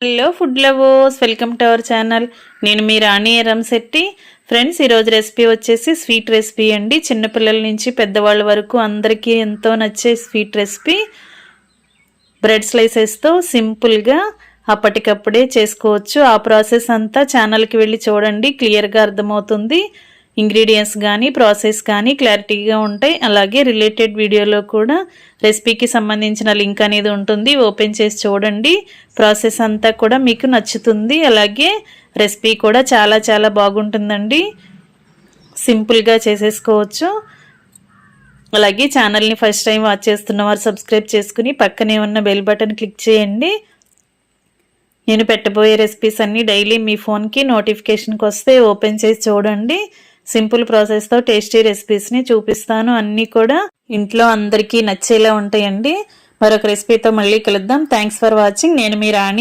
Hello food lovers, welcome to our channel. నేను మీ రాణి Eramsetti. Friends, ఈరోజు recipe వచ్చేసి స్వీట్ రెసిపీ అండి. చిన్నపిల్లల నుంచి పెద్దవాళ్ళ వరకు అందరికీ ఎంతో నచ్చే స్వీట్ రెసిపీ. బ్రెడ్ స్లైసెస్తో సింపుల్గా అప్పటికప్పుడే చేసుకోవచ్చు. ఆ ప్రాసెస్ అంతా ఛానల్కి వెళ్ళి చూడండి, క్లియర్గా అర్థమవుతుంది. ఇంగ్రీడియంట్స్ కానీ ప్రాసెస్ కానీ క్లారిటీగా ఉంటాయి. అలాగే రిలేటెడ్ వీడియోలో కూడా రెసిపీకి సంబంధించిన లింక్ అనేది ఉంటుంది, ఓపెన్ చేసి చూడండి. ప్రాసెస్ అంతా కూడా మీకు నచ్చుతుంది. అలాగే రెసిపీ కూడా చాలా చాలా బాగుంటుందండి, సింపుల్గా చేసేసుకోవచ్చు. అలాగే ఛానల్ని ఫస్ట్ టైం వాచ్ చేస్తున్న వారు సబ్స్క్రైబ్ చేసుకుని పక్కనే ఉన్న బెల్ బటన్ క్లిక్ చేయండి. నేను పెట్టబోయే రెసిపీస్ అన్నీ డైలీ మీ ఫోన్కి నోటిఫికేషన్కి వస్తే ఓపెన్ చేసి చూడండి. సింపుల్ ప్రాసెస్తో టేస్టీ రెసిపీస్ని చూపిస్తాను. అన్నీ కూడా ఇంట్లో అందరికీ నచ్చేలా ఉంటాయండి. మరొక రెసిపీతో మళ్ళీ కలుద్దాం. Thanks for watching. నేను మీ రాణి.